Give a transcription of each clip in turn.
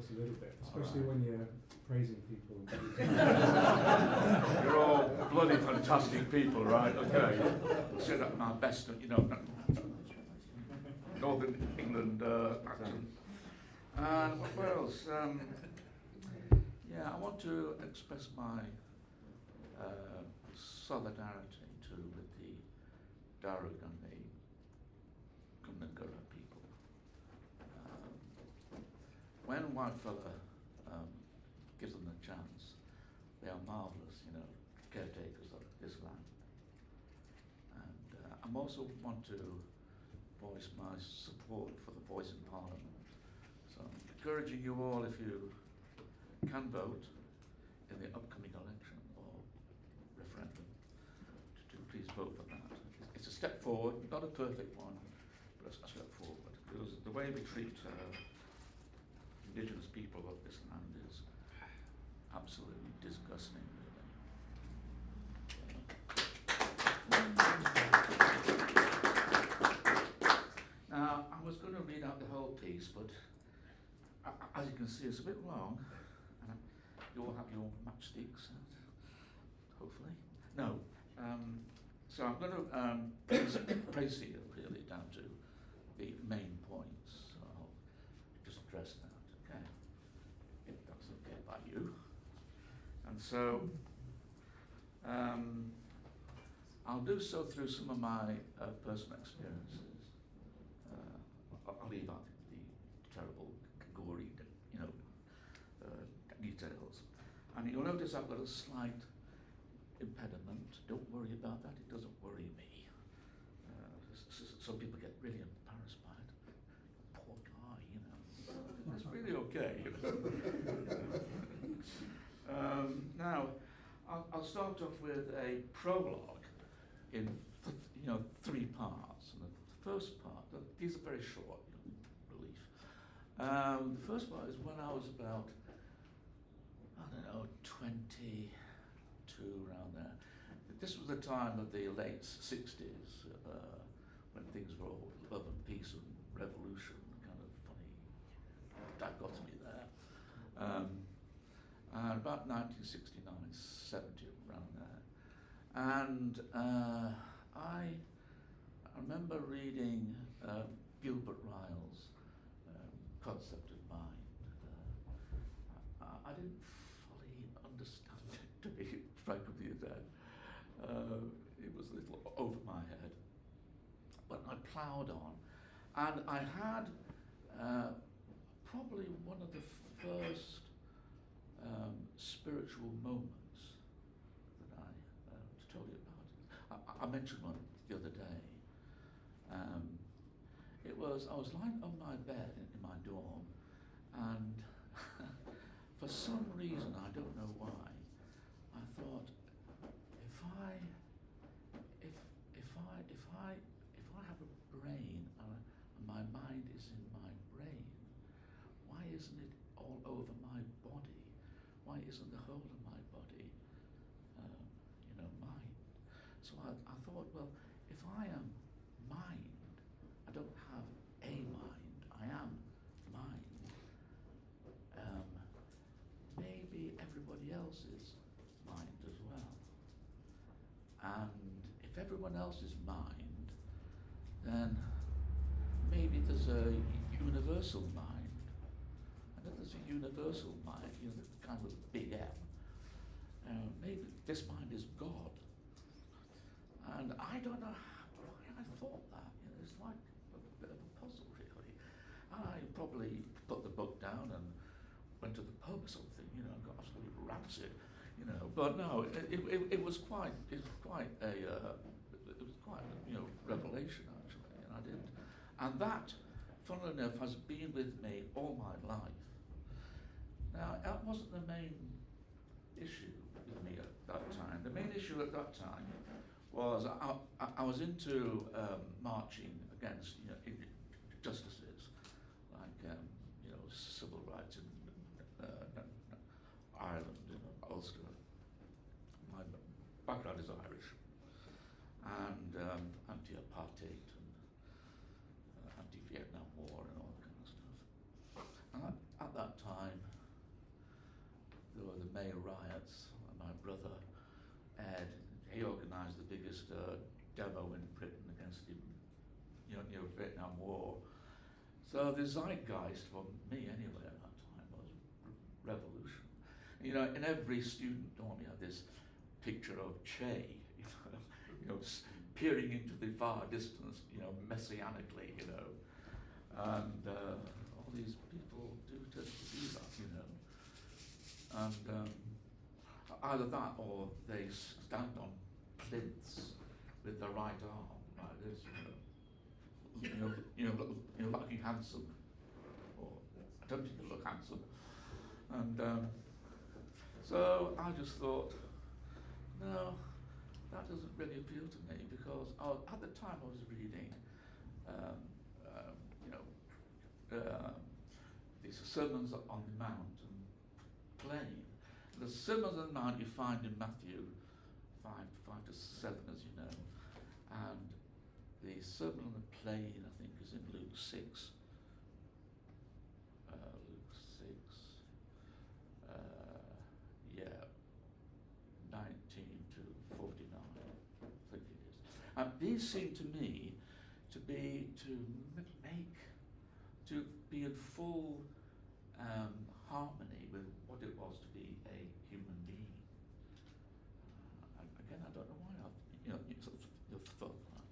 voice a little bit, especially when you're praising people. You're all bloody fantastic people, right? Okay. Set up my best, Northern England accent. And what else? I want to express my solidarity too with the Darug and the Kundangura people. When Whitefella gives them a chance, they are marvellous, caretakers of this land. And I also want to voice my support for the voice in Parliament. So I'm encouraging you all, if you can vote in the upcoming election or referendum, to please vote for that. It's a step forward, not a perfect one, but a step forward. Because the way we treat Indigenous people of this land is absolutely disgusting, really. Now, I was going to read out the whole piece, but as you can see, it's a bit long. And you all have your matchsticks, hopefully. No. So I'm going to proceed really down to the main points. So I'll just address that, okay? If that's okay by you. And so I'll do so through some of my personal experiences. I'll leave out the terrible, gory, details. And you'll notice I've got a slight impediment. Don't worry about that, it doesn't worry me. Some people get really embarrassed by it. Poor guy, It's really okay, Now, I'll start off with a prologue in three parts. And the first part, these are very short, relief. The first part is when I was about, 22, around there. This was the time of the late 60s, when things were all love and peace and revolution, kind of funny dichotomy there. And about 1969, 70, around there. And I remember reading Gilbert Ryle's concept of mind. I didn't fully understand it, to be frank with you then. It was a little over my head. But I ploughed on. And I had probably one of the first spiritual moments that to tell you about. I mentioned one the other day. I was lying on my bed in my dorm, and for some reason, I don't know why, I thought, if I have a brain and my mind is in my brain, why isn't it all over my body? Why isn't the whole of my body, mind? So I thought, well, if I am mind, I don't have a mind, I am mind. Maybe everybody else is mind as well. And if everyone else is mind, then maybe there's a universal mind. And if there's a universal mind, kind of a big M, maybe this mind is God. And I don't know why I thought that. It's like a bit of a puzzle, really. I probably put the book down and went to the pub or something, got absolutely rancid, But no, it was quite a revelation actually, and I didn't. And that, funnily enough, has been with me all my life. Now, that wasn't the main issue with me at that time. The main issue at that time was I was into marching against injustices like civil rights in Ireland, Ulster. My background is Irish, and anti-apartheid and anti-Vietnam War and all that kind of stuff. And at that time, May riots. My brother Ed, he organised the biggest demo in Britain against the Vietnam War. So the zeitgeist for me anyway at that time was revolution. You know, in every student dorm you have this picture of Che, peering into the far distance, messianically, and all these people do tend to do that, and either that or they stand on plinths with their right arm like this, looking handsome, or attempting to look handsome, and so I just thought, no, that doesn't really appeal to me, because at the time I was reading, these Sermons on the Mount and Plain. The Sermons on the Mount you find in Matthew 5 to 7, as you know, and the Sermon on the Plain, I think, is in Luke 6. Luke 6, 19 to 49, I think it is. And these seem to me to be in full harmony with what it was to be a human being. Again, I don't know why I've thought that.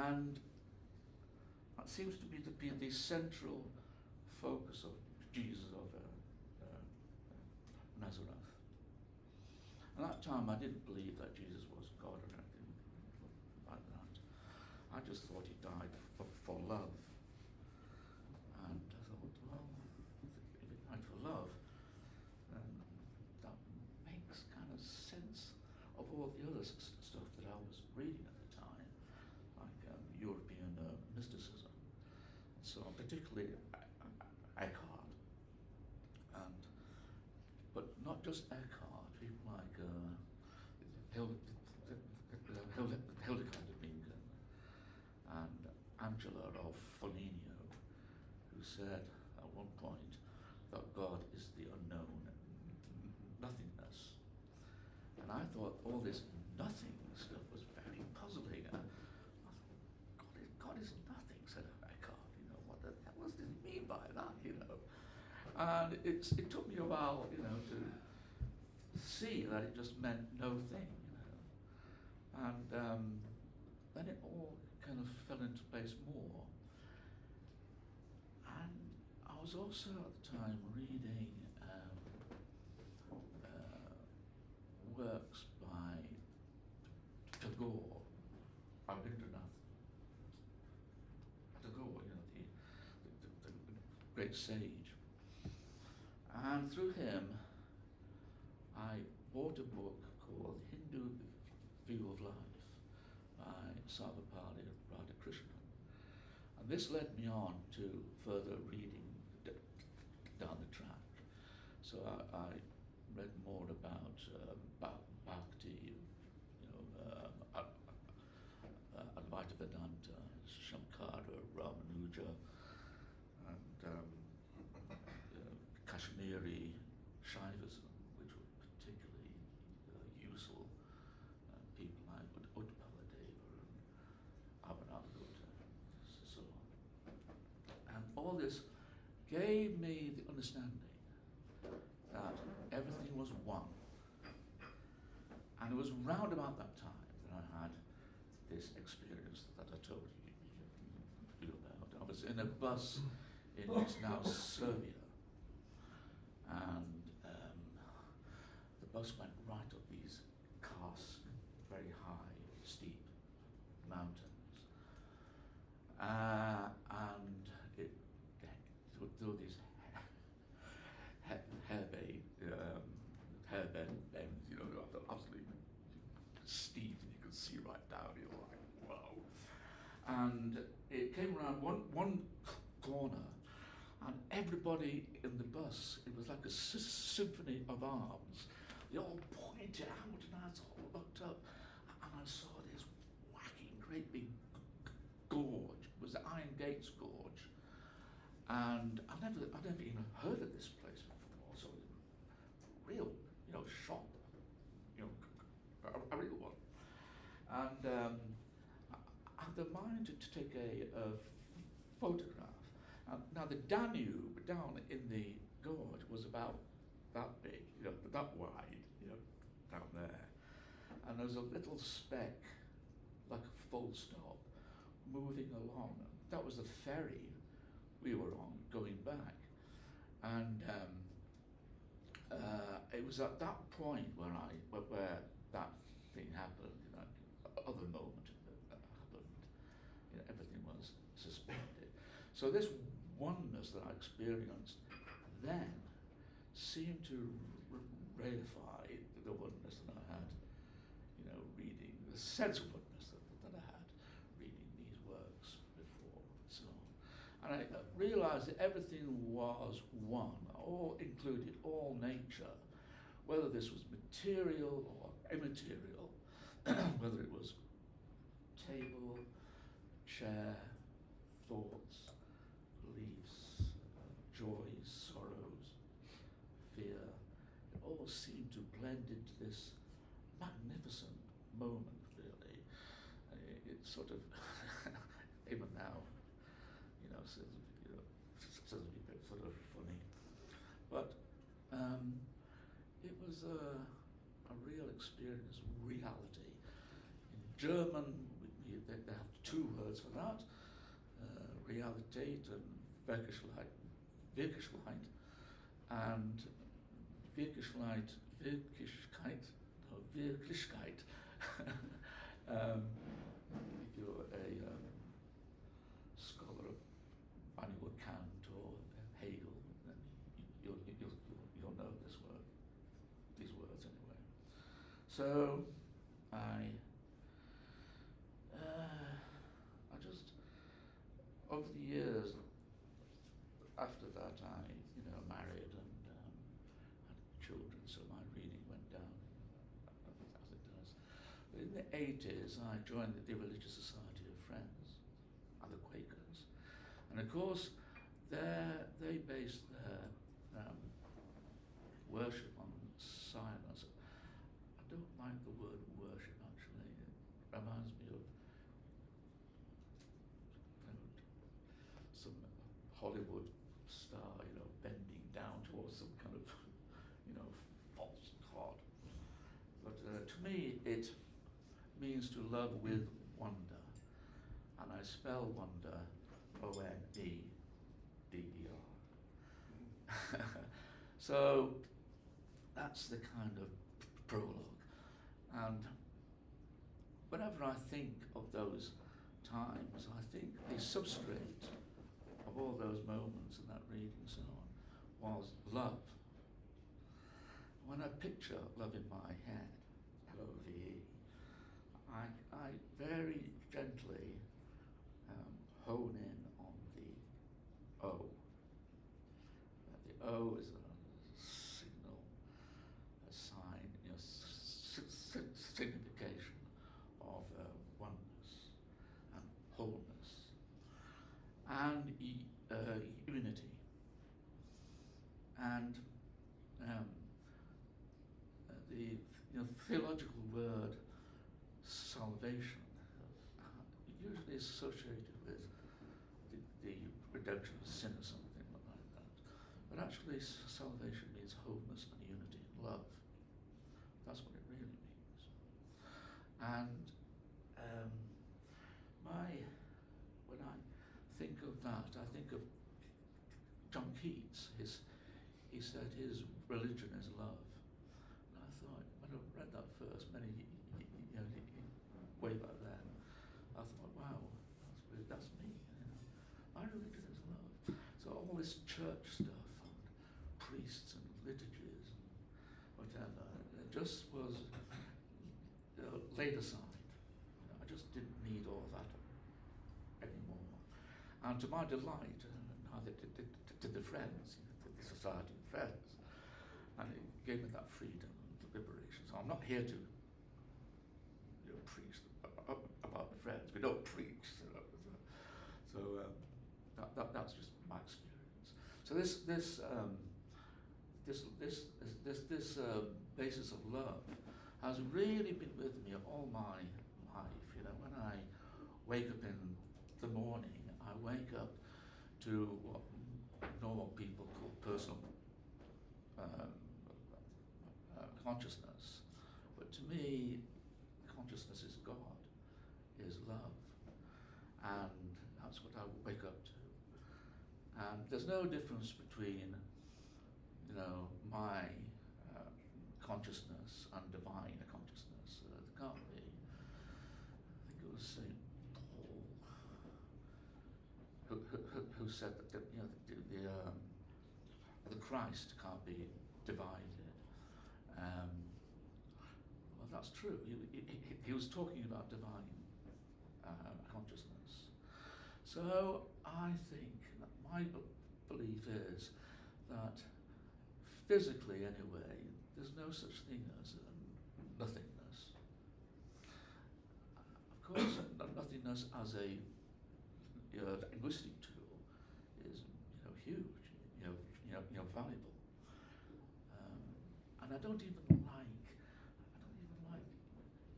And that seems to be the central focus of Jesus of Nazareth. At that time, I didn't believe that Jesus was God or anything like that. I just thought he died for love. And I thought, well, if he died for love, then that makes kind of sense of all the other stuff that I was reading at the time, like European mysticism. So particularly Eckhart, but not just Eckhart, people like Hildegard of Bingen and Angela of Foligno, who said at one point that God is the unknown nothingness. And I thought all this nothing stuff was very puzzling. And I thought, God is nothing, said Eckhart. What the hell does he mean by that, And it took me a while, to see that it just meant no thing, And then it all kind of fell into place more. And I was also at the time reading works by Tagore, Rabindranath Tagore, the great sage. And through him, I bought a book called Hindu View of Life by Sarvapali Radhakrishnan. And this led me on to further reading down the track. So I read more about Bhakti, Advaita Vedanta, Shankara, Ramanuja, and Kashmiri Shaivism, which were particularly useful. People like Utpaladeva and Avanavagota, so on. And all this gave me the understanding that everything was one. And it was round about that time that I had this experience that I told you about. I was in a bus in what's now Serbia, and the bus went right up these karst, very high, steep mountains, and there were these hairbend bends, absolutely steep, and you could see right down. You're like, wow! And it came around one corner, and everybody in the bus, it was like a symphony of arms. They all pointed out, and I all looked up, and I saw this whacking, great big gorge. It was the Iron Gates Gorge, and I'd never even heard of this place before. So real photograph. Now the Danube down in the gorge was about that big, that wide, down there. And there was a little speck, like a full stop, moving along. That was the ferry we were on going back. And it was at that point where that thing happened, other moment that happened. Everything was suspended. So this oneness that I experienced then seemed to reify the oneness that I had, reading, the sense of oneness that I had reading these works before, and so on. And I realized that everything was one, all included, all nature, whether this was material or immaterial, whether it was table, chair, thoughts, beliefs, joys, sorrows, fear, it all seemed to blend into this magnificent moment, really. It's sort of, even now, says a bit sort of funny. But it was a real experience, reality. In German, they have two words for that, Realität and Wirklichkeit, and Wirklichkeit, if you're a scholar of Immanuel Kant or Hegel, then you'll know this word, these words anyway. So I just, over the years after that, I married and had children, so my reading went down as it does. But in the 80s, I joined the Religious Society of Friends and the Quakers, and of course, they based their worship on silence. I don't like the word worship, actually. It reminds me of some Hollywood star, bending down towards some kind of, false god. But to me, it means to love with wonder, and I spell wonder O-N-E-D-D-R. So that's the kind of prologue. And whenever I think of those times, I think the substrate of all those moments and that reading and so on was love. When I picture love in my head, L-O-V-E, I very gently hone in on the O. The O is a signal, a sign, signification of oneness and wholeness and unity. And the theological word salvation usually is associated with the redemption of sin or something like that. But actually salvation means wholeness and unity and love. That's what it really means. And when I think of that, I think of John Keats. He said his religion is love. And I thought, when I read that first way back then, I thought, wow, that's me. My religion is love. So all this church stuff and priests and liturgies and whatever, it just was laid aside. I just didn't need all that anymore. And to my delight, I did the friends, the society of friends, and it gave me that freedom and liberation. So I'm not here to preach about the friends. We don't preach. So that's just my experience. So this basis of love has really been with me all my life. When I wake up in the morning, I wake up to what normal people call personal consciousness. But to me, consciousness is God, is love. And that's what I wake up to. And there's no difference between, my consciousness and divine consciousness. There can't be. I think it was St. Paul who said that the Christ can't be divided. Well, that's true. He was talking about divine consciousness. So I think that my belief is that physically, anyway, there's no such thing as nothingness. Of course, nothingness as a linguistic tool is huge, valuable. And I don't even like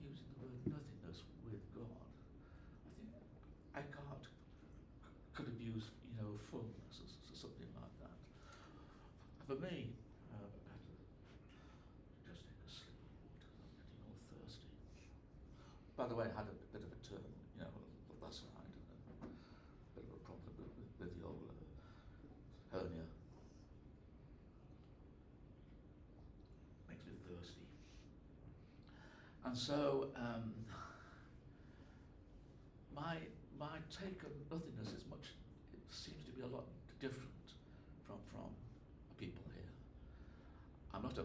using the word nothingness with God. I think Eckhart could have used, fullness or something like that. For me, just take a sip of water. I'm getting all thirsty. By the way, I had a bit of a turn, last night, a bit of a problem with the old hernia. Makes me thirsty. And so, my take on nothingness is it seems to be a lot different from people here. I'm not a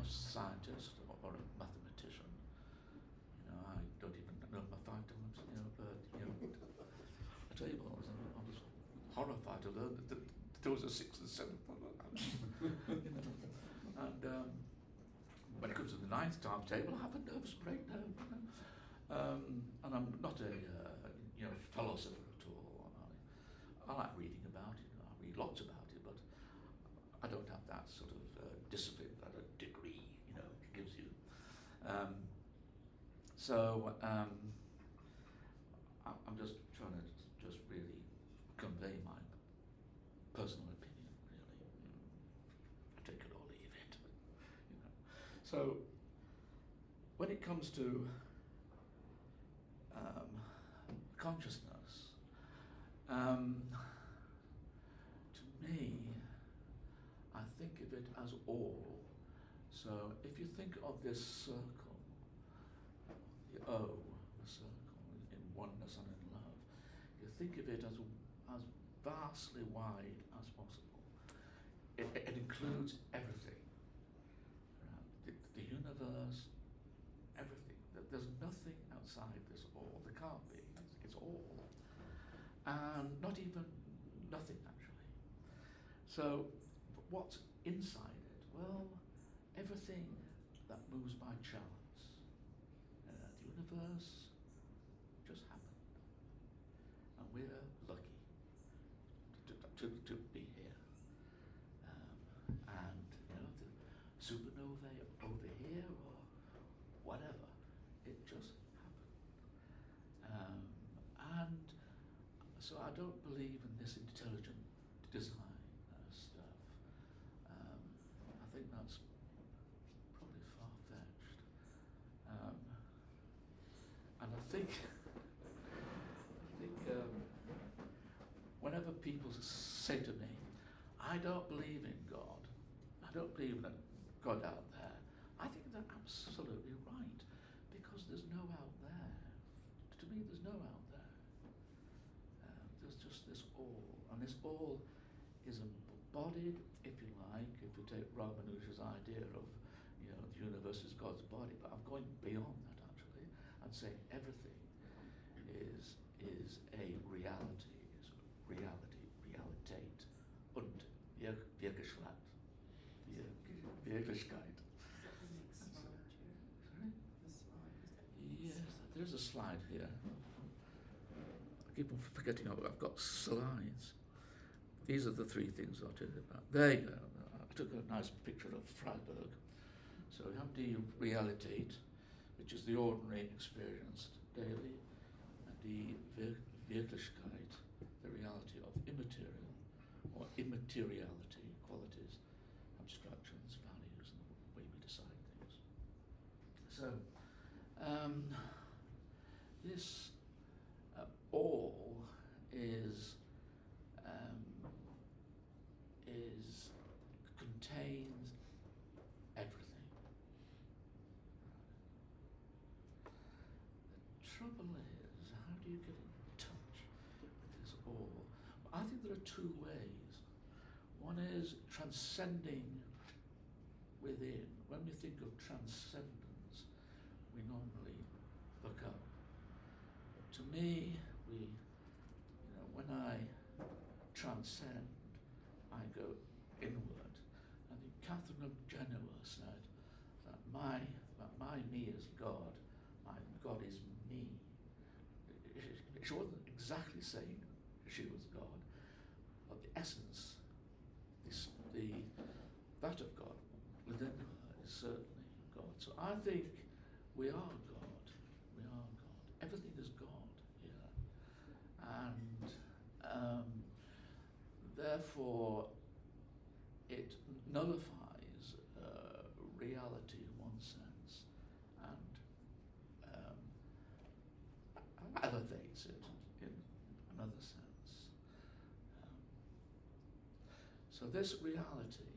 scientist or a mathematician. I don't even know my 5 times, but I tell you what, I was horrified to learn that there was a 6th and 7th. And when it comes to the 9th timetable, I have a nervous breakdown. And I'm not a philosopher at all. I like reading about it. I read lots about it, but I don't have that sort of discipline that a degree, gives you. I'm just trying to just really convey my personal opinion, really. I take it or leave it. So when it comes to consciousness, to me, I think of it as all. So if you think of this circle, the O, the circle in oneness and in love, you think of it as vastly wide as possible. It includes everything. The universe, everything. There's nothing outside this all. There can't be. It's all. And not even nothing, actually. So what's inside it? Well, everything that moves by chance. The universe just happened. And we're lucky to be here. And, the supernovae over here or whatever, it just happened. And so I don't believe in this intelligent design stuff. I think that's probably far-fetched. And I think whenever people say to me, I don't believe in God, I don't believe in a God out there, I think they're absolutely right, because there's no out there. To me, there's no out there. There's just this all, and this all is embodied, if you like, if you take Ramanuja's idea of, the universe is God's body, but I'm going beyond that actually, and saying everything is a reality, realitate, und Wirklichkeit. Wirklichkeit. Sorry? Yes, there is a slide here. I keep on forgetting I've got slides. These are the 3 things I'll tell you about. There you go. I took a nice picture of Freiburg. So we have the realitate, which is the ordinary experienced daily, and the Wirklichkeit, the reality of immaterial or immateriality, qualities, abstractions, values, and the way we decide things. So, this all is contains everything. The trouble is, how do you get in touch with this all? I think there are two ways. One is transcending within. When we think of transcendence, we normally look up. To me, when I transcend, I go inward. I think Catherine of Genoa said that my me is God, my God is me. She wasn't exactly saying she was God, but the essence, that of God within her is certainly God. So I think we are God. We are God. Everything is God here, and therefore it nullifies reality in one sense and elevates it in another sense. So this reality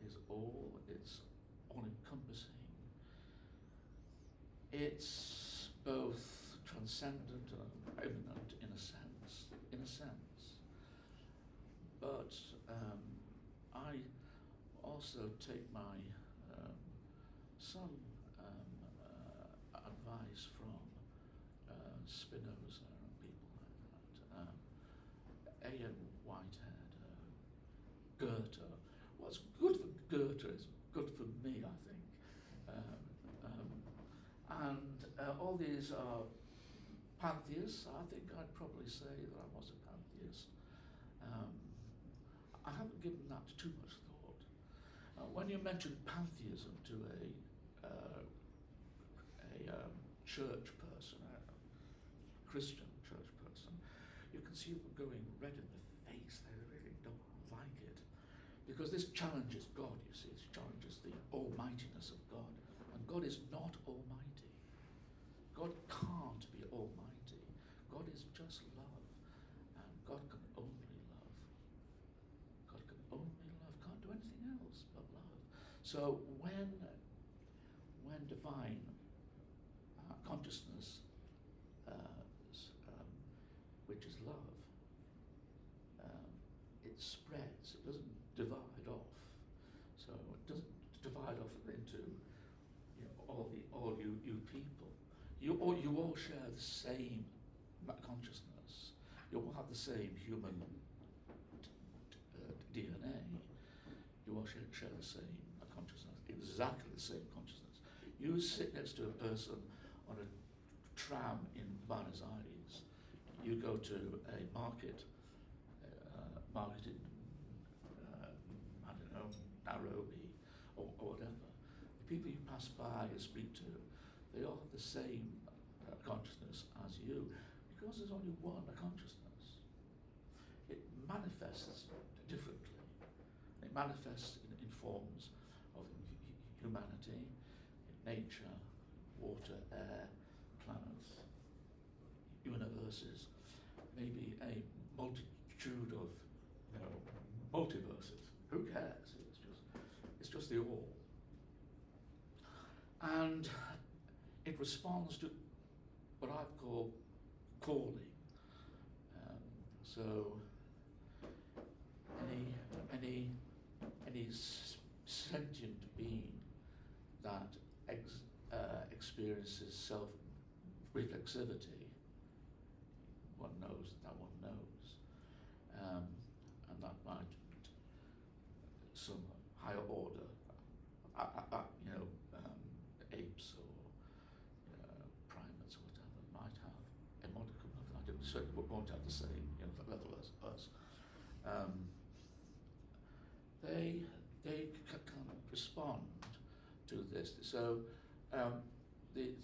is all, it's all-encompassing. It's both transcendent and immanent in a sense. But I also take my some advice from Spinoza and people like that. A.M. Whitehead, Goethe. What's good for Goethe is good for me, I think. And all these are pantheists. I think I'd probably say that I was a pantheist. I haven't given that too much thought. When you mention pantheism to a church person, a Christian church person, you can see them going red in the face. They really don't like it. Because this challenges God, you see. It challenges the almightiness of God. And God is not almighty. God can't be almighty. God is just love. And God can only love. God can only love. Can't do anything else but love. So when divine consciousness, which is love, it spreads. It doesn't divide off. So it doesn't divide off into all you people. You all share the same consciousness. You all have the same human DNA. You all share the same consciousness, exactly the same consciousness. You sit next to a person on a tram in Buenos Aires. You go to a market in I don't know, Nairobi or whatever. The people you pass by and speak to, they all have the same consciousness as you, because there's only one consciousness. It manifests differently. It manifests in forms of humanity, nature, water, air, planets, universes, maybe a multitude of multiverses. Who cares? It's just the all. And it responds to what I've called calling. So any sentient being that experiences self-reflexivity, one knows that one knows, and that might some higher order, apes or primates or whatever might have a modicum of that. It certainly won't have the same level as us. They can respond to this. So the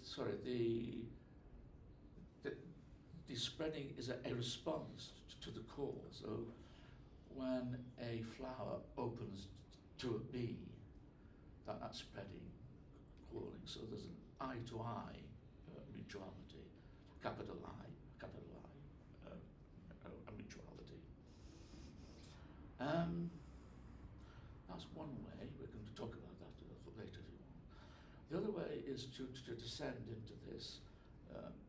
the spreading is a response to the call. So when a flower opens to a bee, that's spreading, calling. So there's an eye-to-eye mutuality, capital I, a mutuality. That's one way. We're going to talk about that a little later if you want. The other way is to descend into this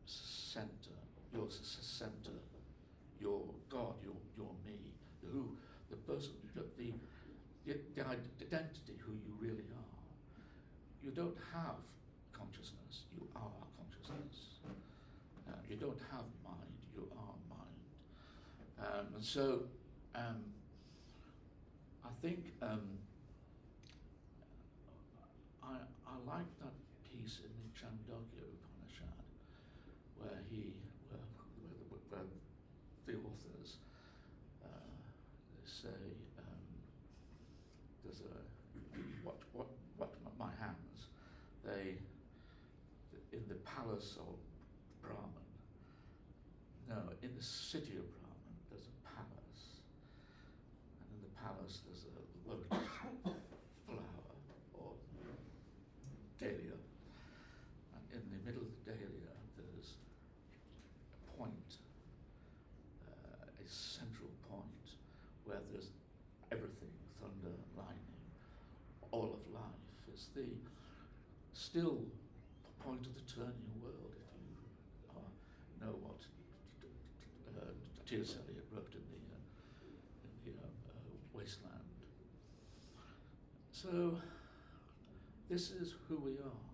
center, your center, your God, your me, the person, the identity, who you really are. You don't have consciousness, you are consciousness. You don't have mind, you are mind. And so I think I like that piece in the Chandogya Upanishad where the authors they say there's what my hands, they in the palace of Brahman, no, in the city of Brahman there's a palace, and in the palace there's a lotus flower or dahlia, and in the middle of the dahlia there's a point, a central point where there's everything, thunder, lightning, all of life. It's the still point of the turning world, if you know what T.S. Eliot wrote in the Wasteland. So this is who we are.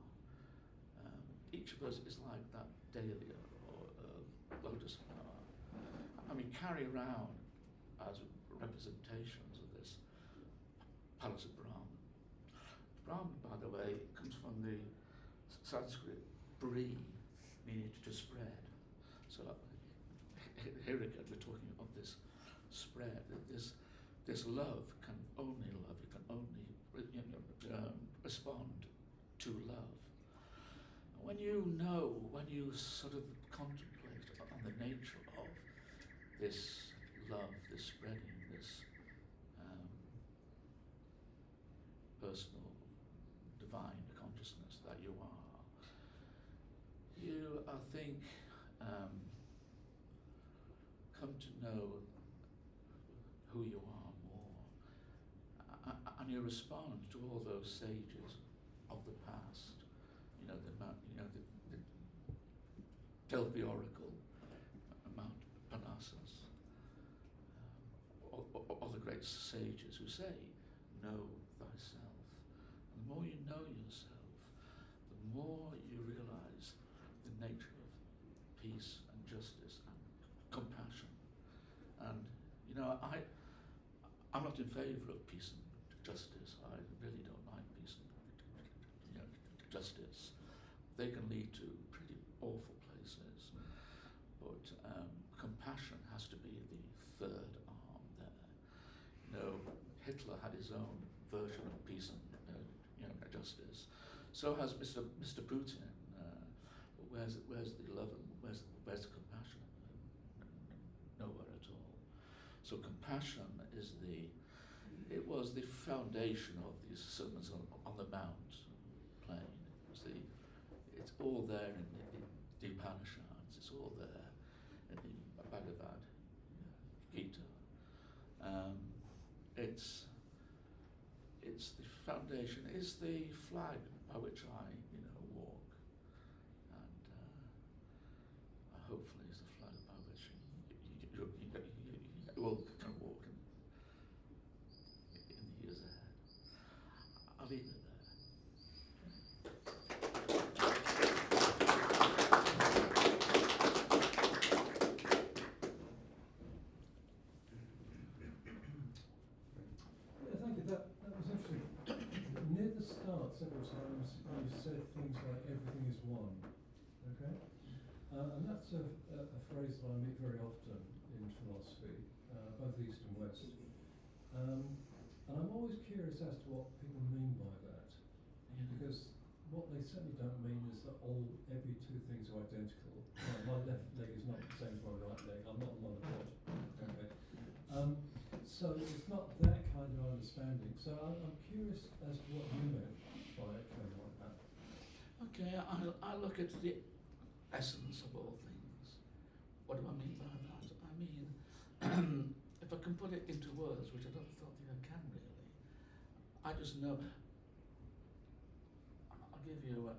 Each of us is like that dahlia or lotus flower. I mean, carry around as representations of this palace of Brahman. Brahman, by the way, comes from the Sanskrit bri, meaning to spread. So here again, we're talking of this spread. This love can only love. It can only respond to love. When you sort of contemplate on the nature of this love, this spreading, this personal, divine consciousness that you are, you, I think, come to know who you are more, and you respond to all those sages of the past. The Delphi Oracle, Mount Parnassus, all the great sages who say, know thyself. And the more you know yourself, the more you realize the nature of peace and justice and compassion. And I'm not in favour of peace and justice. I really don't like peace and justice. They can lead to pretty awful places. But compassion has to be the third arm there. Hitler had his own version of peace and justice. So has Mr. Putin. Where's the love and where's the compassion? Nowhere at all. So compassion was the foundation of these sermons on the Mount plain. It's all there in the Upanishads. It's all there in the Bhagavad Gita. It's the foundation. It's the flag by which I walk, and hopefully it's the flag by which you all can walk in the years ahead. I'll leave it there. Several times you said things like everything is one, okay? And that's a phrase that I meet very often in philosophy, both East and West. And I'm always curious as to what people mean by that, because what they certainly don't mean is that every two things are identical. My left leg is not the same as my right leg. I'm not a monopod. Okay. So it's not that kind of understanding. So I'm curious as to what you meant by a term like that. Okay, I look at the essence of all things. What do I mean by that? I mean, if I can put it into words, which I don't think I can really, I just know. I'll give you an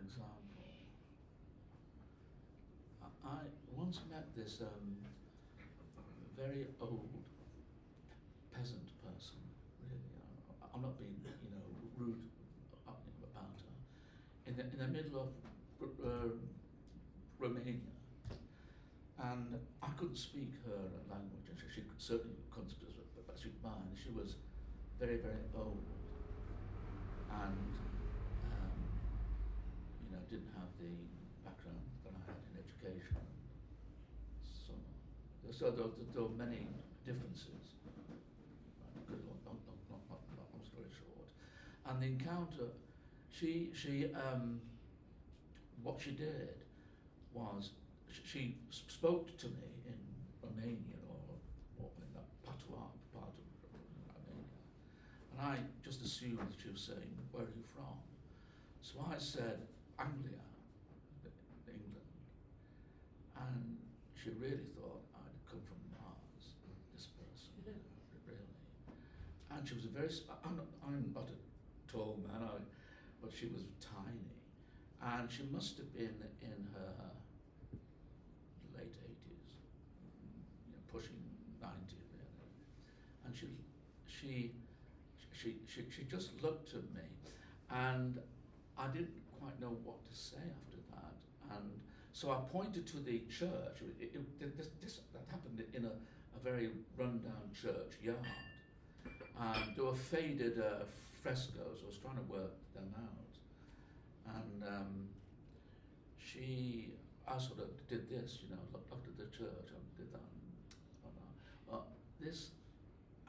example. I once met this very old peasant person. Really, I'm not being rude about her. In the middle of Romania, and I couldn't speak her language, and she certainly couldn't speak mine. She was very, very old, and didn't have the background that I had in education. So there were many differences. Long story short, and the encounter, she what she did was she spoke to me in Romanian or in that patois part of Romania, and I just assumed that she was saying, "Where are you from?" So I said, "Anglia, England," and she really thought I'd come from Mars. This person, really, and she was I'm not a tall man, but she was tiny, and she must have been in her late 80s, pushing 90 really, and she just looked at me, and I didn't quite know what to say after that, and so I pointed to the church. That happened in a very run-down church yard. There were faded frescoes. I was trying to work them out, and I sort of did this, looked at the church and did that. Well, this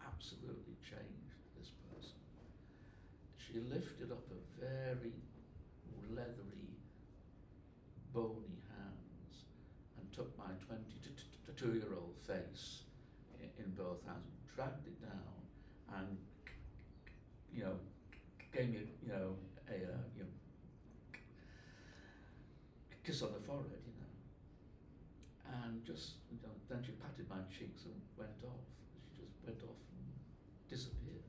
absolutely changed this person. She lifted up a very leathery, bony hands and took my 22-year-old face in both hands, dragged it down, and gave me a kiss on the forehead, and just then she patted my cheeks and went off. She just went off and disappeared.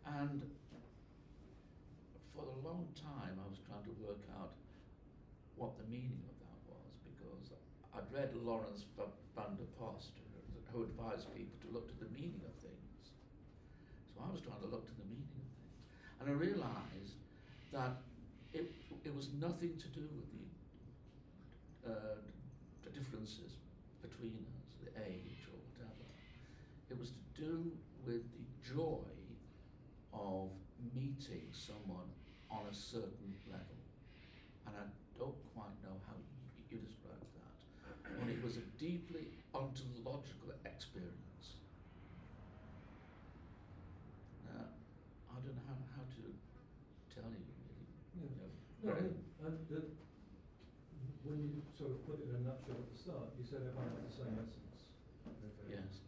And for a long time I was trying to work out what the meaning of that was, because I'd read Lawrence van der Post, who advised people to look to the meaning of things. So I was trying to look to the meaning of things, and I realised that it was nothing to do with the differences between us, the age or whatever. It was to do with the joy of meeting someone on a certain level, and I don't quite know how you describe that. And it was a deeply ontological experience. Now, I don't know how to tell you really. When you sort of put it in a nutshell at the start, you said everyone has the same essence. Okay. Yes.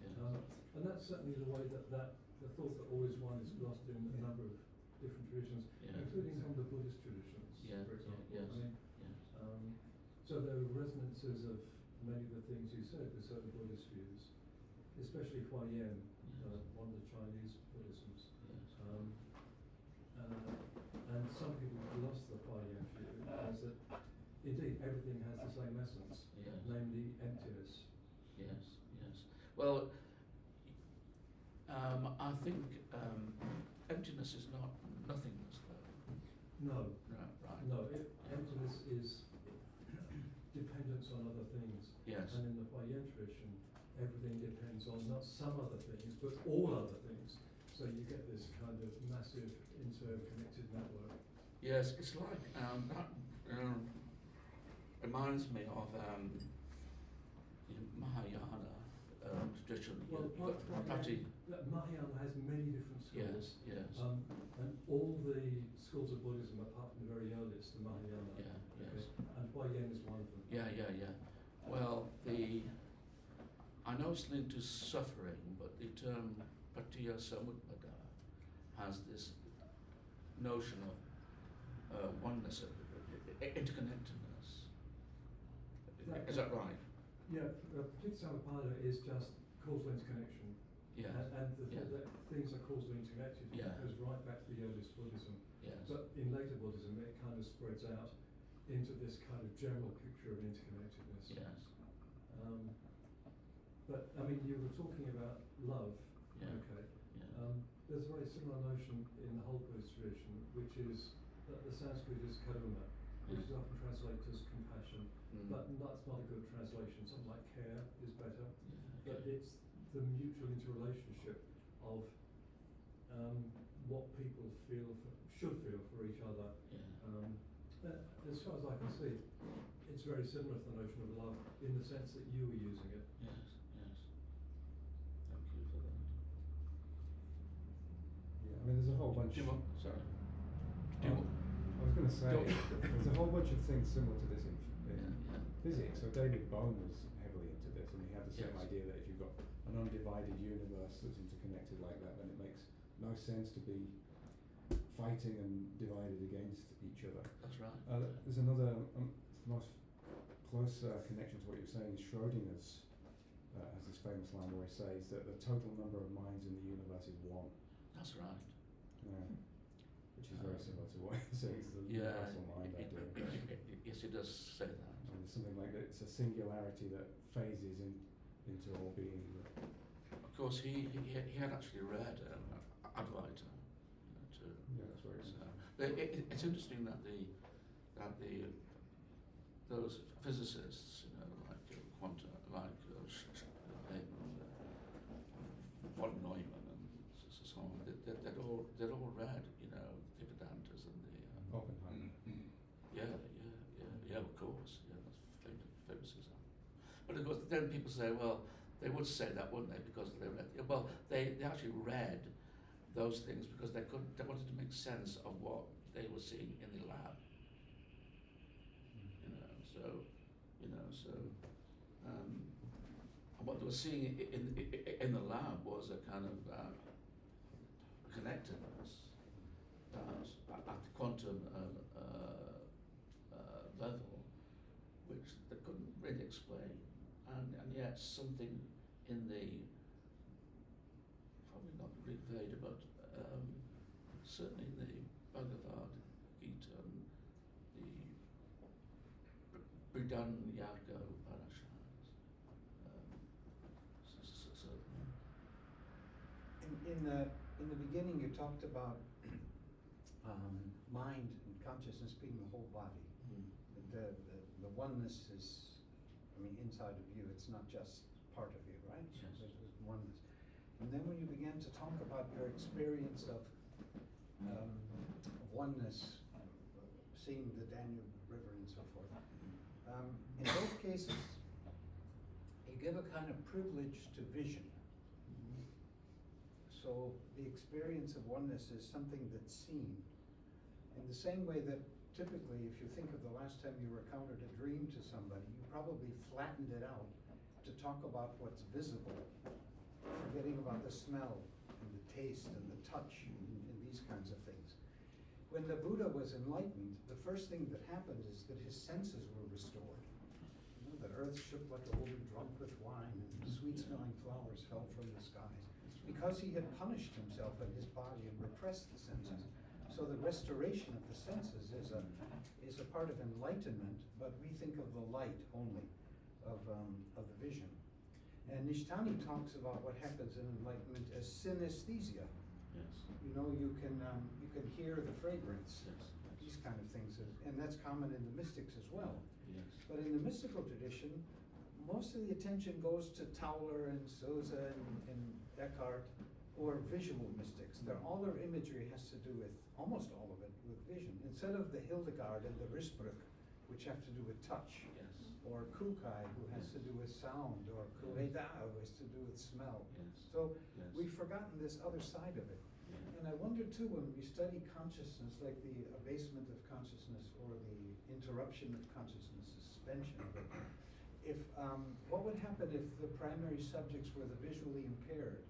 And that's certainly the way that the thought that all is one is lost in a number of different traditions, including some of the Buddhist traditions, for example. So there are resonances of many of the things you said with certain Buddhist views, especially Huayan, one of the Chinese Buddhisms. And some people have lost the Huayan view as that indeed everything has the same essence, namely emptiness. Yes. Well, I think emptiness is not nothingness, though. No. Right. No, emptiness is dependence on other things. Yes. And in the Huayan tradition, everything depends on not some other things, but all other things. So you get this kind of massive interconnected network. Yes, it's like that reminds me of Mahayana tradition. Well, You've got Patti. Mahayana has many different schools. Yes, yes. And all the schools of Buddhism, apart from the very earliest, the Mahayana. Yeah, Okay? yes. And Huayan is one of them. Yeah. Well, I know it's linked to suffering, but the term patiya samutpada has this notion of oneness, interconnectedness. Is that right? Yeah, Pticsamappada is just causal interconnection. Yes. And Yes. the things are causally interconnected. Yeah. It goes right back to the earliest Buddhism. Yes. But in later Buddhism, it kind of spreads out into this kind of general picture of interconnectedness. Yes. But I mean, you were talking about love. Yeah. Okay. Yeah. There's a very similar notion in the whole Buddhist tradition, which is that the Sanskrit is Katoomba, which is often translated as compassion, but that's not a good translation. Something like care is better. But it's the mutual interrelationship of what people should feel for each other. As far as I can see, it's very similar to the notion of love in the sense that you were using it. Yes. Thank you for that. Yeah, I mean, there's a whole bunch. Sorry. I was going to say, there's a whole bunch of things similar to this in physics. So David Bohm was heavily into this, and he had the same idea that if you've got an undivided universe that's interconnected like that, then it makes no sense to be fighting and divided against each other. That's right. There's another most close connection to what you're saying. Schrodinger's has this famous line where he says that the total number of minds in the universe is one. That's right. Yeah. Which is very similar to what you're saying, is the universal mind idea. Yes, it does say that. And there's something like that. It's a singularity that phases into all being. Of course, he had actually read Advaita. Too. Yeah, that's very interesting. But it's interesting that those physicists, like quantum, like von Neumann and so on, they'd all read, the Vedantas and the. Oppenheimer. Yeah, of course. Yeah, that's famous example. But of course, then people say, well, they would say that, wouldn't they? Because they read. Well, they actually read those things because they wanted to make sense of what they were seeing in the lab. What they were seeing in the lab was a kind of connectedness at the quantum level, which they couldn't really explain, and yet something in the, probably not the Greek Veda, but certainly in the Bhagavad Gita, the Bridanyaga Upanishad. In the beginning, you talked about mind and consciousness being the whole body. The oneness is, inside of you. It's not just part of you, right? Yes. There's oneness. And then when you began to talk about your experience of oneness, seeing the Danube River and so forth, in both cases, you give a kind of privilege to vision. So the experience of oneness is something that's seen. In the same way that typically, if you think of the last time you recounted a dream to somebody, you probably flattened it out to talk about what's visible, forgetting about the smell and the taste and the touch and these kinds of things. When the Buddha was enlightened, the first thing that happened is that his senses were restored. The earth shook like a woman drunk with wine, and sweet-smelling flowers fell from the skies, because he had punished himself and his body and repressed the senses. So the restoration of the senses is a part of enlightenment, but we think of the light only of the vision. And Nishtani talks about what happens in enlightenment as synesthesia. Yes. You can hear the fragrance. Yes. These kind of things, and that's common in the mystics as well. Yes. But in the mystical tradition, most of the attention goes to Tauler and Sosa and Eckhart, or visual mystics. All their imagery has to do with, almost all of it, with vision. Instead of the Hildegard and the Risbrück, which have to do with touch. Yes. or kukai, who has to do with sound, or kueda, who has to do with smell. Yes. So Yes. we've forgotten this other side of it. Yeah. And I wonder too, when we study consciousness, like the abasement of consciousness or the interruption of consciousness, suspension of it, if, what would happen if the primary subjects were the visually impaired,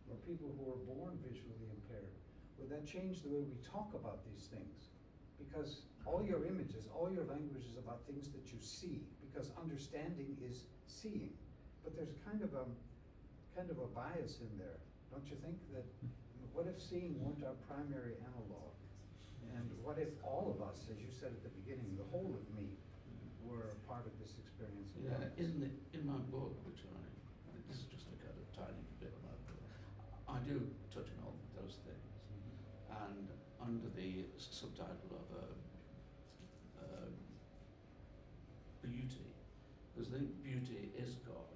or people who were born visually impaired? Would that change the way we talk about these things? Because all your images, all your language is about things that you see, because understanding is seeing. But there's kind of a bias in there, don't you think? That what if seeing weren't our primary analog? And what if all of us, as you said at the beginning, the whole of me, were a part of this experience? Yeah, in my book, which this is just a kind of tiny bit of my book, I do touch on all those things, and under the subtitle of beauty, because the beauty is God.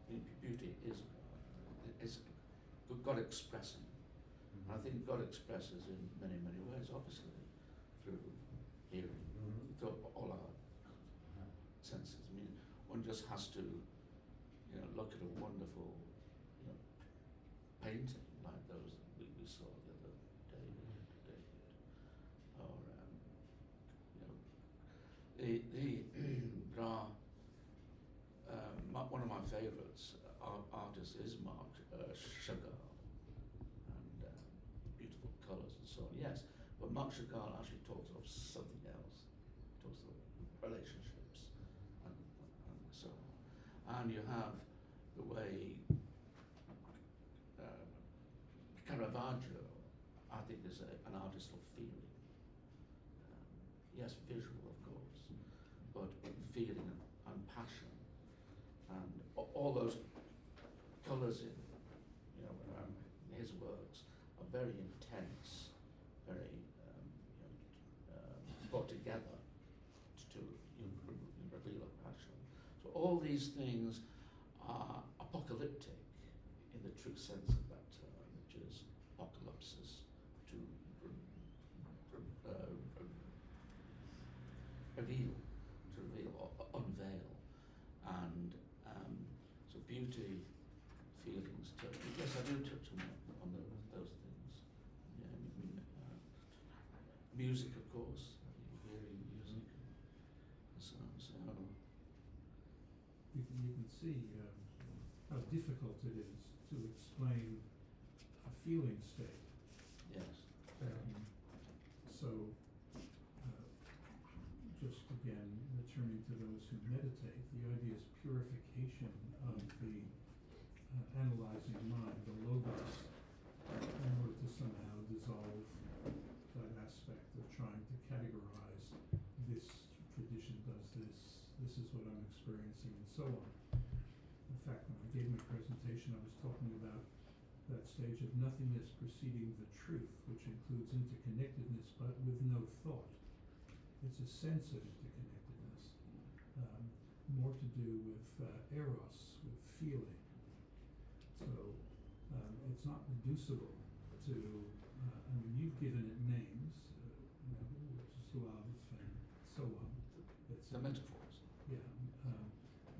The beauty is God. It's God expressing. I think God expresses in many, many ways, obviously, through hearing, through all our senses. I mean, one just has to, look at a wonderful, painting like those we saw the other day, or there are one of my favourites artists is Mark Chagall, and beautiful colours and so on. Yes, but Mark Chagall actually talks of something else. He talks of relationships and so on. And you have the way Caravaggio, I think, is an artist of feeling. Yes, visual, of course, but feeling and passion, and all those colours in his works are very intense, very brought together to reveal a passion. So all these things are apocalyptic in the true sense of that term, which is apocalypsis, to reveal or unveil. And so beauty, feelings, touch. Yes, I do touch on those things. Yeah, music, of course, hearing music, and so on. So You can see how difficult it is to explain a feeling state. yes, So, just again, returning to those who meditate, the idea is purification of the analyzing mind, the logos, in order to somehow dissolve that aspect of trying to categorize this tradition does this is what I'm experiencing, and so on. In fact, when I gave my presentation, I was talking about that stage of nothingness preceding the truth, which includes interconnectedness, but with no thought. It's a sense of interconnectedness, more to do with eros, with feeling. So it's not reducible to, you've given it names, which is love and so on. It's the metaphors. Yeah,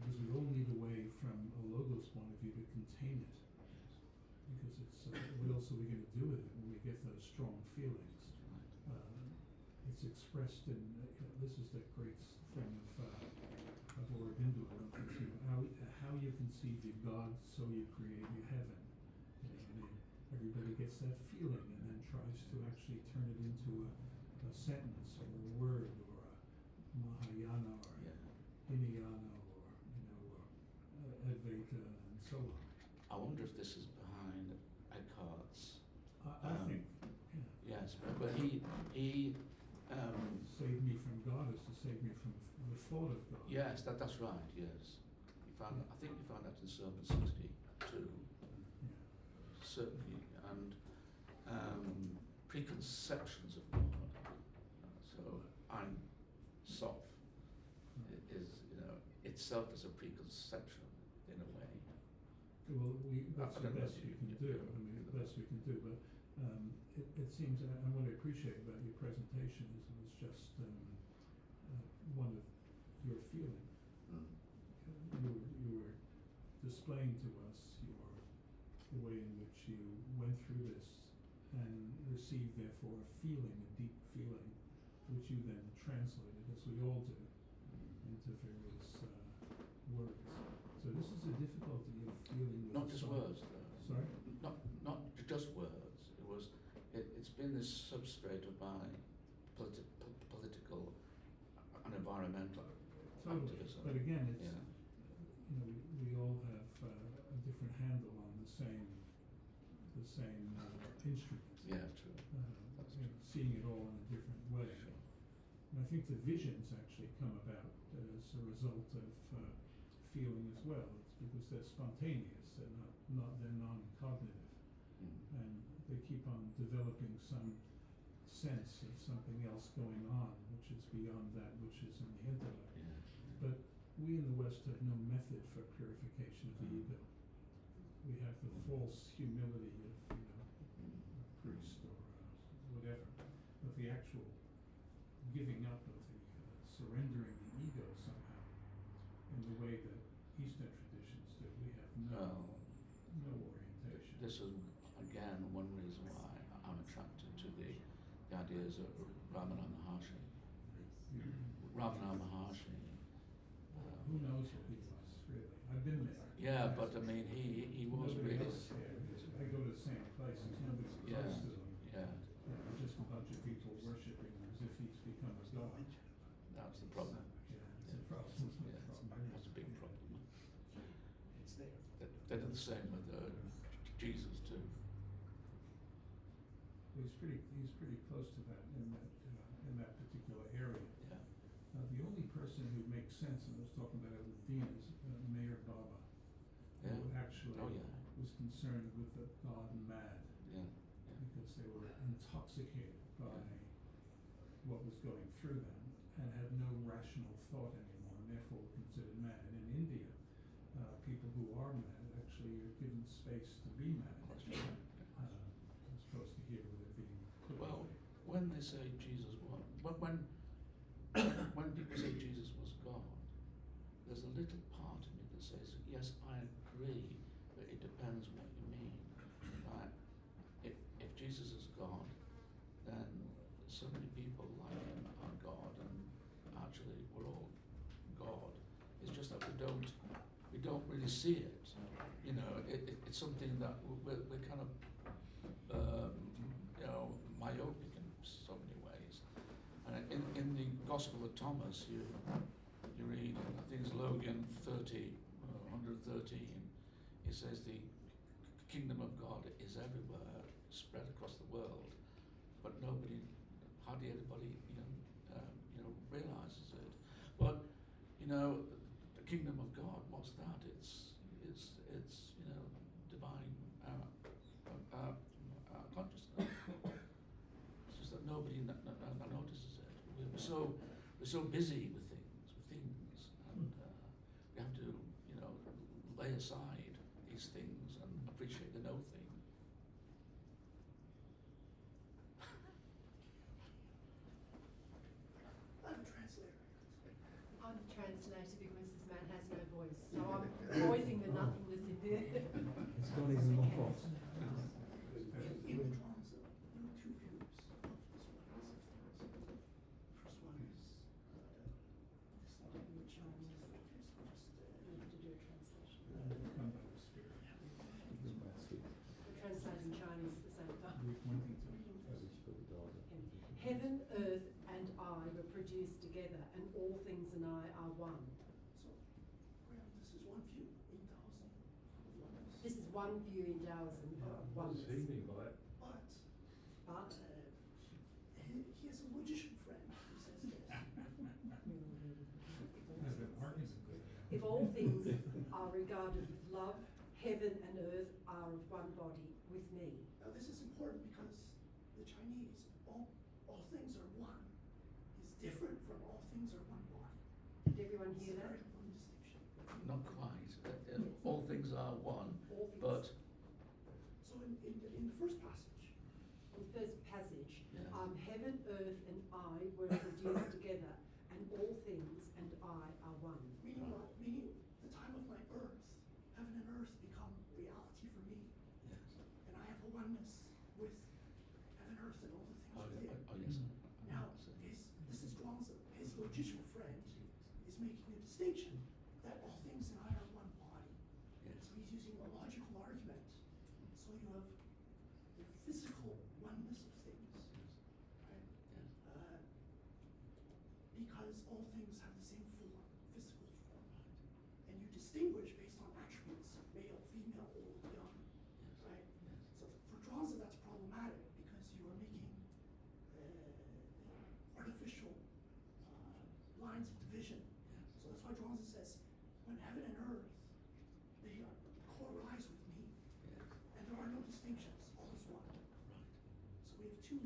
because we all need a way from a logos point of view to contain it. Because it's, what else are we going to do with it when we get those strong feelings? It's expressed in, this is the great thing of Aurobindo. How you conceive your God, so you create your heaven. Everybody gets that feeling and then tries to actually turn it into a sentence or a word or a Mahayana or Hinayana or Advaita and so on. I wonder if this is behind Eckhart's. I think, Yes, but he save me from God is to save me from the thought of God. yes, that's right. Yes, I think you found that in Sermon 62, certainly, and preconceptions of God. So I'm soft. It is, itself is a preconception in a way. Well, that's the I don't know best if we you- can do. The best we can do. But it seems, and what I appreciate about your presentation is it was just one of your feeling. you were displaying to us the way in which you went through this and received therefore a feeling, a deep feeling, which you then translated, as we all do, into various words. So this is a difficulty of feeling with Not just someone. words, though. Sorry? Not just words. It's been this substrate of my political and environmental Totally. activism. But again, it's, Yeah. you know, we all have a different handle on the same instruments. Yeah, true. That's You know, true. seeing it all in a different way. Sure. And I think the visions actually come about as a result of feeling as well. It's because they're spontaneous, they're non-cognitive, and they keep on developing some sense of something else going on, which is beyond that which is in the intellect. Yeah. But we in the West have no method for purification of the ego. We have the false humility of, you know, a priest or whatever, of the actual giving up of the surrendering the ego somehow in the way that Eastern traditions do. We have no orientation. This is again one reason why I'm attracted to the ideas of Ramana Maharshi. Ramana Maharshi. Who knows what he was, really? I've been there. Yeah, but I mean, he was Nobody really. else there. I go to the same place, there's nobody Yeah, close to him. yeah. Just a bunch of people worshiping him as if he's become a god. That's the problem. Yeah, it's a problem. Yeah, that's a big problem. They did the same with Jesus too. He's pretty close to that in that particular area. Yeah. The only person who makes sense, and I was talking about it with Dean, is Mayor Baba, Yeah. who actually Oh, yeah. was concerned with the God mad, Yeah. because they were intoxicated by what was going through them and had no rational thought anymore, and therefore were considered mad. And in India, people who are mad actually are given space to be mad, as opposed to here where they're being put Well, away. when they say Jesus was, when people say Jesus was God, there's a little part of me that says, yes, I agree, but it depends what you mean. Right? If Jesus is God, then so many people like him are God, and actually we're all God. It's just that we don't really see it. You know, it's something that we're kind of you know, myopic in so many ways. And in the Gospel of Thomas, you read, I think it's Logan 113, it says the kingdom of God is everywhere, spread across the world, but hardly anybody, realizes it. But, you know, the kingdom of God, what's that? It's divine consciousness. It's just that nobody notices it. We're so busy with things, and we have to, lay aside these things and appreciate the no thing. I'm a translator. I'm the translator because this man has no voice, so I'm voicing the nothingness in there. It's gone even more hot. In terms of, there are two views of this one. First one is this language Chinese, You have to do a translation. Come by the Spirit. We're translating Chinese at the same time. We're pointing to Heaven, earth, and I were produced together, and all things and I are one. So, well, this is one view in Taoism of oneness. This is one view in Taoism of oneness. But But he has a logician friend who says this. I've been arguing with that. if all things are regarded with love, heaven and earth are of one body with me. Now this is important because the Chinese, all things are one, is different from all things are one body. Did everyone It's hear a that? very important distinction. Not quite. All things are one, All things. but So in the first passage, In the first passage, Yeah. Heaven, earth, and I were produced together, and all things and I are one. meaning what? earth and all the things Oh, within. yes. Now, this is Zhuangzi. His logician friend is making a distinction that all things in I are one body. Yes. So he's using a logical argument. So you have the physical oneness of things, right? Yes. Because all things have the same form, physical form. And you distinguish based on attributes, male, female, old, young, right? Yes. So for Zhuangzi, that's problematic because you are making artificial lines of division. Yes. So that's why Zhuangzi says, when heaven and earth, they are co-arise with me, Yes. and there are no distinctions, all is one. Right. So we have two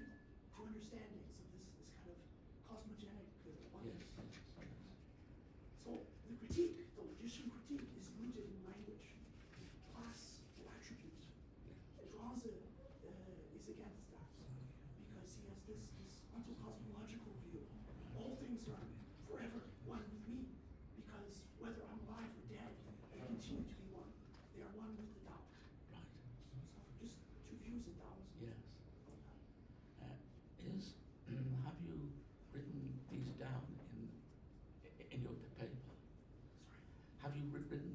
understandings of this kind of cosmogenic oneness. Yes. Yes. So the critique, the logician critique, is rooted in language, class, and attribute. And Zhuangzi is against that because he has this ontocosmological view. All things are forever one with me because whether I'm alive or dead, they continue to be one. They are one with the Tao. Right. So just two views in Taoism. Yes. Have you written these down in your paper? Sorry. Have you written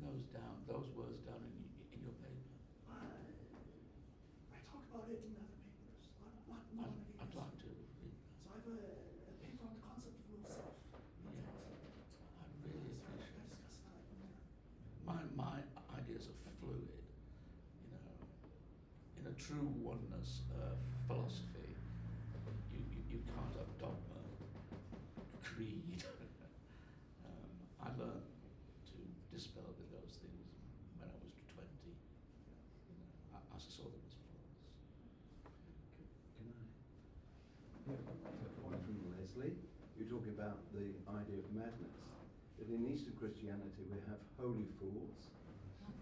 those words down in your paper? I talk about it in other papers, not on the I'd like to read them. So I have a paper on the concept of no self. Yeah. I really So I appreciate it. discuss that in there. My ideas are fluid, you know. In a true oneness philosophy, you can't have dogma, creed. I learned to dispel with those things when I was 20. You know, I saw them as false. Can I take a point from Leslie? You talk about the idea of madness. That in Eastern Christianity we have holy fools.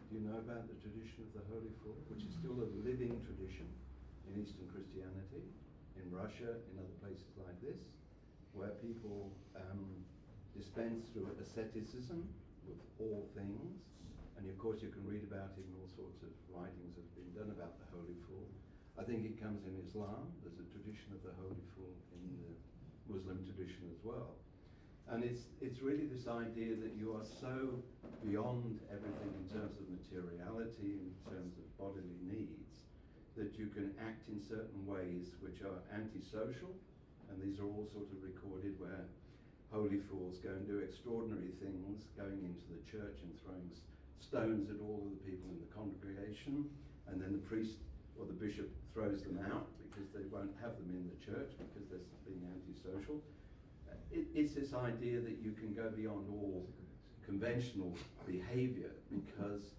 Do you know about the tradition of the holy fool, which is still a living tradition in Eastern Christianity, in Russia, in other places like this, where people dispense through asceticism with all things, and of course you can read about it in all sorts of writings that have been done about the holy fool. I think it comes in Islam. There's a tradition of the holy fool in the Muslim tradition as well. And it's really this idea that you are so beyond everything in terms of materiality, in terms of bodily needs, that you can act in certain ways which are antisocial, and these are all sort of recorded where holy fools go and do extraordinary things, going into the church and throwing stones at all of the people in the congregation, and then the priest or the bishop throws them out because they won't have them in the church because they're being antisocial. It's this idea that you can go beyond all conventional behavior, because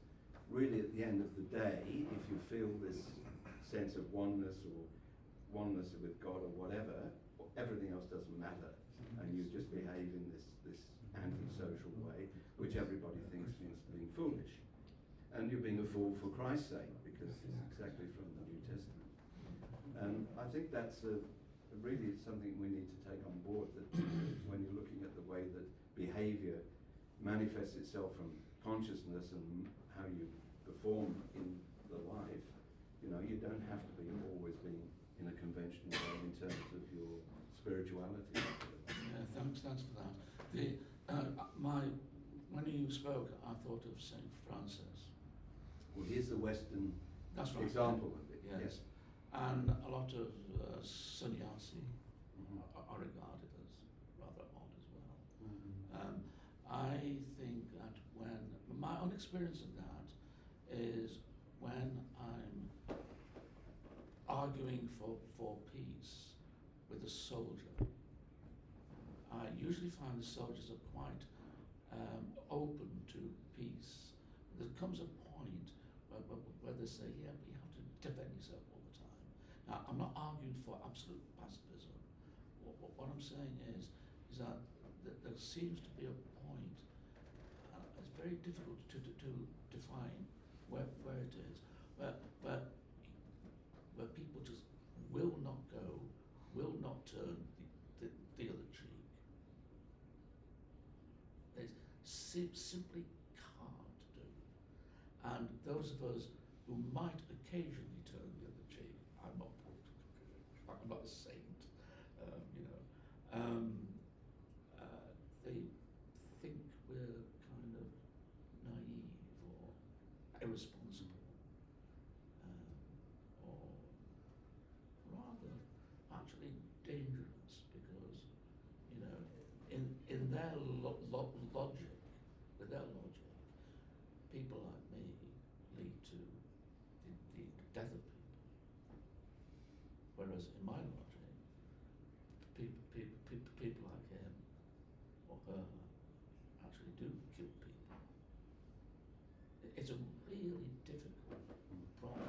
really at the end of the day, if you feel this sense of oneness or oneness with God or whatever, everything else doesn't matter, and you just behave in this antisocial way, which everybody thinks means being foolish. And you're being a fool for Christ's sake, because it's exactly from the New Testament. And I think that's really something we need to take on board, that when you're looking at the way that behavior manifests itself from consciousness and how you perform in the life, you know, you don't have to be always being in a conventional way in terms of your spirituality. Yeah, thanks for that. When you spoke, I thought of Saint Francis. Well, here's the Western That's right. example of it. Yes. And a lot of sannyasi are regarded as rather odd as well. I think that when my own experience of that is when I'm arguing for peace with a soldier, I usually find the soldiers are quite open to peace. There comes a point where they say, yeah, but you have to defend yourself all the time. Now, I'm not arguing for absolute pacifism. What I'm saying is that there seems to be a point, it's very difficult to define where it is, where people just will not go, will not turn the other cheek. They simply can't do. And those of us who might occasionally turn the other cheek, I'm not I'm not a saint, you know. They think we're kind of naive or irresponsible, or rather actually dangerous, because, you know, in their logic, with their logic, people like me lead to the death of people. Whereas in my logic, people like him or her actually do kill people. It's a really difficult problem.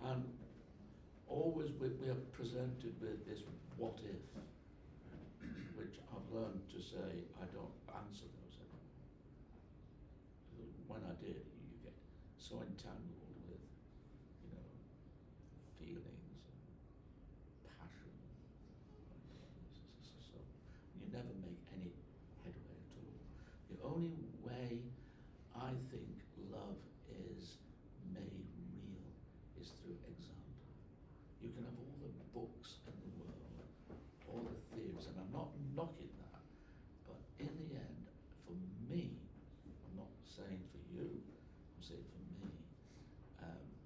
And always we are presented with this what if, which I've learned to say I don't answer those anymore. Because when I did, you get so entangled with, you know, feelings and passion, so you never make any headway at all. The only way I think love is made real is through example. You can have all the books in the world, all the theories, and I'm not knocking that, but in the end, for me, I'm not saying for you, I'm saying for me,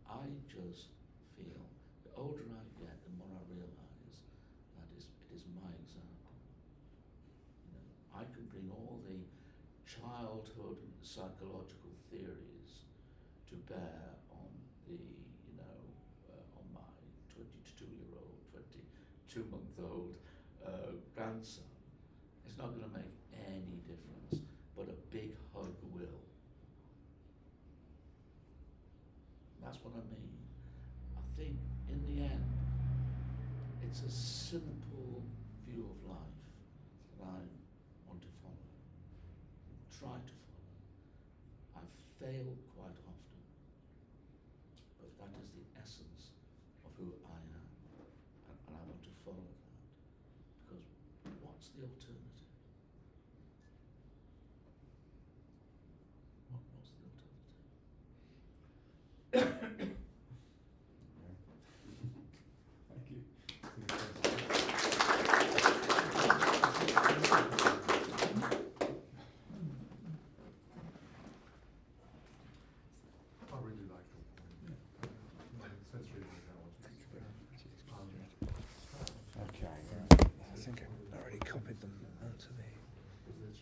I just feel the older I get, the more I realise that it is my example. You know, I can bring all the childhood psychological theories to bear on the, you know, on my 22-year-old, 22-month-old grandson. It's not going to make any difference, but a big hug will. That's what I mean. I think in the end, it's a simple view of life that I want to follow, try to follow. I've failed quite often, but that is the essence of who I am, and I want to follow that, because what's the alternative? What's the alternative? Thank you. I really like your point. Sensory modality. Okay, I think I've already copied them onto the